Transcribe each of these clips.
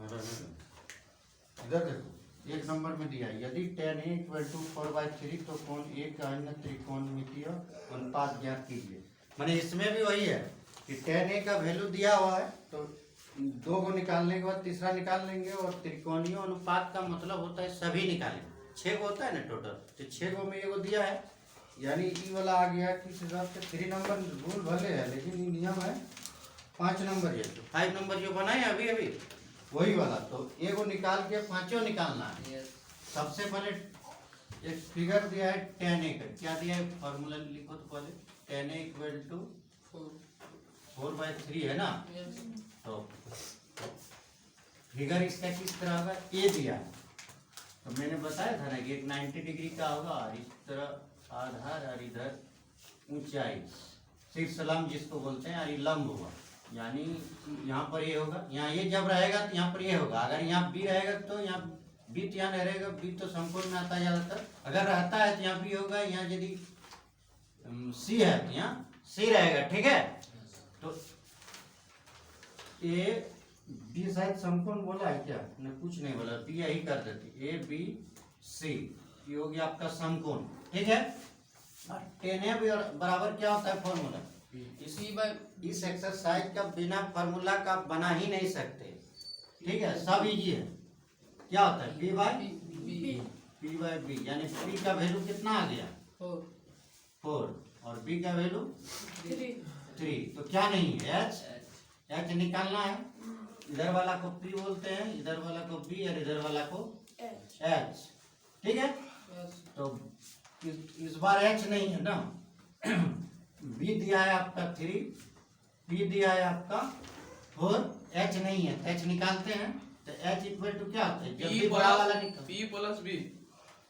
इधर देखो, एक नंबर में दिया यदि tan A इक्वल टू 4/3 तो कोण A का अन्य त्रिकोणमितीय अनुपात ज्ञात कीजिए। माने इसमें भी वही है कि tan A का वैल्यू दिया हुआ है तो दो को निकालने के बाद तीसरा निकाल लेंगे, और त्रिकोणीय अनुपात का मतलब होता है सभी निकालेंगे। 6 को होता है ना टोटल, तो 6 को में एगो दिया है, यानी ई वाला आ गया किस हिसाब से 3 नंबर रूल भले है, लेकिन ये नियम है 5 नंबर ये, तो 5 नंबर जो बनाए अभी अभी वही वाला, तो एगो निकाल के पांचों निकालना है। सबसे पहले एक फिगर दिया है tan A का, क्या दिया है फॉर्मूला लिखो तो पहले, tan A इक्वल टू 4/3 है ना, तो फिगर इसका किस तरह होगा, ए दिया है तो मैंने बताया था ना कि एक 90 डिग्री का होगा, और इस तरह आधार और इधर ऊंचाई शीर्षलंब जिसको बोलते हैं, और ये लंब हुआ, यानी यहाँ पर ये होगा, यहाँ ये जब रहेगा तो यहाँ पर ये होगा, अगर यहाँ बी रहेगा तो यहाँ बी तो यहाँ नहीं रहेगा, बी तो संपूर्ण में आता है ज़्यादातर, अगर रहता है तो यहाँ बी होगा, यहाँ यदि सी है तो यहाँ सी रहेगा, ठीक है। तो ए बी शायद संपूर्ण बोला है क्या, नहीं कुछ नहीं बोला, बी यही कर देती, ए बी सी ये हो गया आपका समकोण, ठीक है। tan A बराबर क्या होता है फॉर्मूला, इस एक्सरसाइज का बिना फॉर्मूला का बना ही नहीं सकते, ठीक है, सब इजी है। क्या होता है p बाय बी, यानी p का वैल्यू कितना आ गया 4 और b का वैल्यू 3, तो क्या नहीं है h निकालना है, इधर वाला को p बोलते हैं, इधर वाला को b और इधर वाला को h, ठीक है। तो इस बार h नहीं है ना b दिया है आपका 3, p दिया है आपका 4, h नहीं है, h निकालते हैं तो h इक्वल टू क्या होता है, जब भी बड़ा वाला p प्लस b,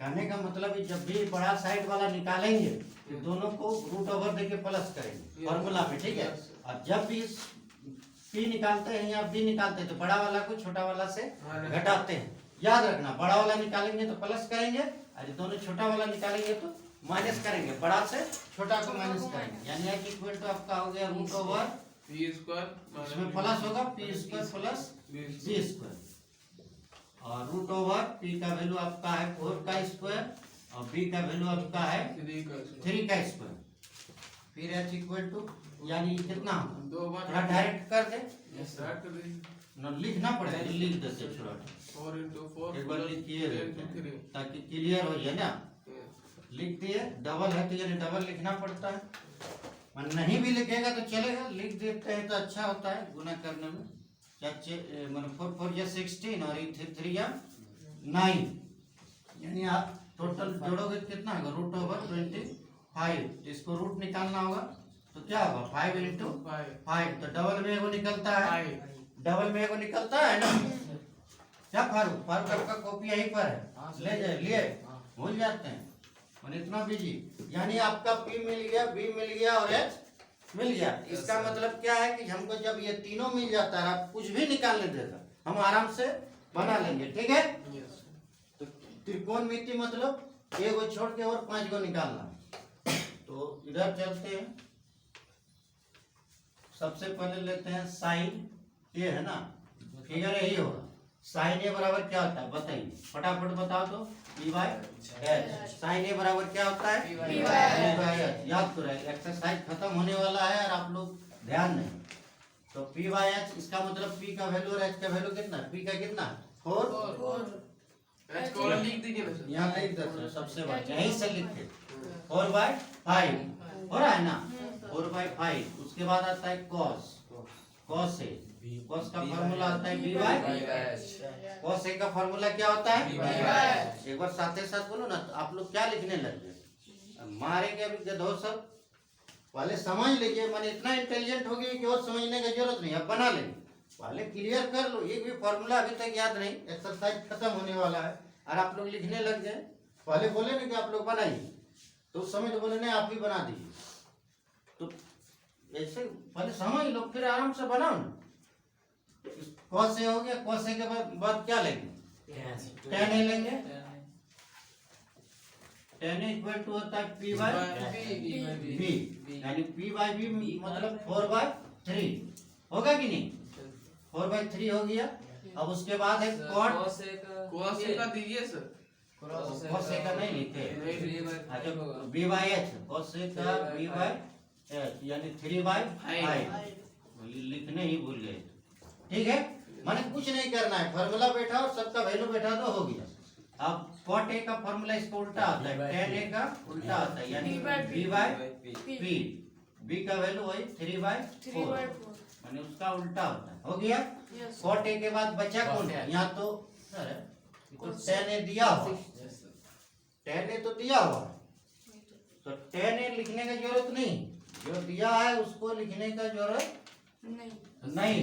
कहने का मतलब है जब भी बड़ा साइड वाला निकालेंगे तो दोनों को रूट ओवर देके प्लस करेंगे फॉर्मूला में, ठीक है। और जब भी p निकालते हैं या b निकालते हैं तो बड़ा वाला को छोटा वाला से घटाते हैं, याद रखना, बड़ा वाला निकालेंगे तो प्लस करेंगे, और दोनों छोटा वाला निकालेंगे तो माइनस करेंगे, बड़ा से छोटा को माइनस करेंगे, यानी h इक्वल टू आपका हो गया रूट ओवर p स्क्वायर, इसमें प्लस होगा p square plus b square, और रूट ओवर p का वैल्यू आपका है 4 का स्क्वायर और b का वैल्यू आपका है 3 का स्क्वायर, फिर h इक्वल टू यानी कितना दो बार थोड़ा डायरेक्ट कर दे, स्टार्ट कर दीजिए, न लिखना पड़ेगा, लिख देते थोड़ा 4 into 4 एक बार लिखिए into 3, ताकि क्लियर हो जाए ना, लिख दिए, डबल है तो यानी डबल लिखना पड़ता है, और नहीं भी लिखेगा तो चलेगा, लिख देते हैं तो अच्छा होता है गुना करने में, मतलब 4 4 या 16 और 3 या 9, यानी आप टोटल जोड़ोगे कितना होगा रूट ओवर 25, इसको रूट निकालना होगा तो क्या होगा 5 into 5, तो डबल में एगो निकलता है, डबल में एगो निकलता है ना, क्या फारूक आपका कॉपी यहीं पर है, ले जाए, लिए भूल जाते हैं और इतना बिजी, यानी आपका p मिल गया, b मिल गया और h मिल गया। इसका मतलब क्या है कि हमको जब ये तीनों मिल जाता है, आप कुछ भी निकालने देगा हम आराम से बना लेंगे, ठीक है। तो त्रिकोणमिति मतलब एगो छोड़ के और 5 को निकालना, तो इधर चलते हैं, सबसे पहले लेते हैं साइन ए है ना, फिगर यही होगा, साइन ए बराबर क्या होता है बताइए, फटाफट बताओ तो, p बाय h, साइन ए बराबर क्या होता है p बाय h, याद करो एक्सरसाइज खत्म होने वाला है और आप लोग ध्यान नहीं, तो p बाय h इसका मतलब p का वैल्यू और h का वैल्यू कितना, p का कितना 4, h को लिख दीजिए ना सर, यहाँ लिख देते हैं सबसे बड़ा, यहीं से लिखे 4/5 हो रहा है ना, 4/5, उसके बाद आता है cos a, cos का फॉर्मूला आता है b बाय cos a का फॉर्मूला क्या होता है b बाय, एक बार साथ साथ बोलो ना, तो आप लोग क्या लिखने लग गए, मारेंगे अभी गधो सब वाले, समझ लीजिए, मैंने इतना इंटेलिजेंट हो गए कि और समझने की जरूरत नहीं, अब बना लेंगे, पहले क्लियर कर लो, एक भी फॉर्मूला अभी तक याद नहीं, एक्सरसाइज खत्म होने वाला है और आप लोग लिखने लग जाए, पहले बोले ना कि आप लोग बनाइए, तो उस समय तो बोले नहीं आप ही बना दीजिए, तो ऐसे पहले समझ लो फिर आराम से बनाओ ना, cos से हो गया, cos से के बाद क्या लेंगे tan a लेंगे, tan a इक्वल टू होता है p बाय b, यानी p बाय b मतलब 4/3 होगा कि नहीं, 4/3 हो गया, अब उसके बाद है कॉट cos A का दीजिए सर cos A का नहीं लिखे अच्छा b by h cos A का b by h यानी 3/5 लिखने ही भूल गए ठीक है माने कुछ नहीं करना है फार्मूला बैठा और सबका वैल्यू बैठा दो हो गया अब cot A का फार्मूला इसको उल्टा आता है tan A का उल्टा आता है यानी b by p b का वैल्यू वही 3/4 माने उसका उल्टा होता है हो गया cot A के बाद बचा कौन है यहाँ तो सर तो tan A दिया हुआ tan A तो दिया हुआ तो tan A लिखने का जरूरत नहीं जो दिया है उसको लिखने का जरूरत नहीं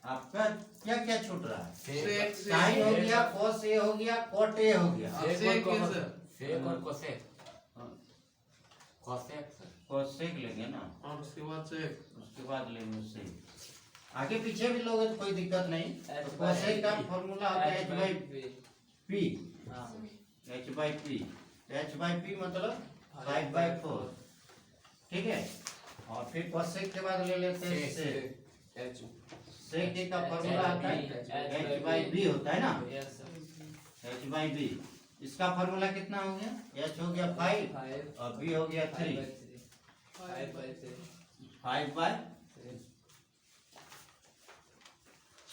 आपका क्या क्या छूट रहा है साइन हो गया cos A हो गया cot A हो गया sec है सर सेक और कोसेक कोसेक सर cosec लेंगे ना और उसके बाद sec उसके बाद लेंगे उससे आगे पीछे भी लोगे तो कोई दिक्कत नहीं तो cosec का फॉर्मूला होता है h by p h by p h by p मतलब 5/4 ठीक है और फिर cosec के बाद ले लेते हैं sec sec का फॉर्मूला आता है h by b होता है ना h by b इसका फॉर्मूला कितना हो गया h हो गया 5 और b हो गया 3 5/3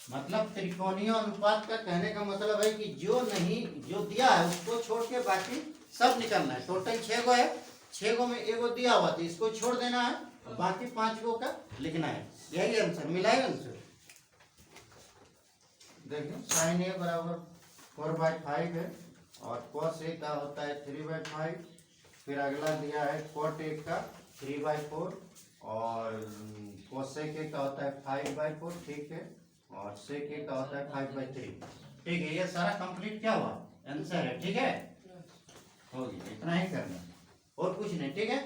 मतलब त्रिकोणीय अनुपात का कहने का मतलब है कि जो दिया है उसको छोड़ के बाकी सब निकलना है टोटल 6 गो है 6 गो में एगो दिया हुआ तो इसको छोड़ देना है और बाकी 5 गो का लिखना है यही आंसर मिलाएगा आंसर देखिए sin A बराबर 4/5 है और cos A का होता है 3/5 फिर अगला दिया है cot A का 3/4 और cosec A का होता है 5/4 ठीक है और sec A का होता है 5/3 ठीक है ये सारा कंप्लीट क्या हुआ आंसर है ठीक है हो गया इतना ही करना और कुछ नहीं ठीक है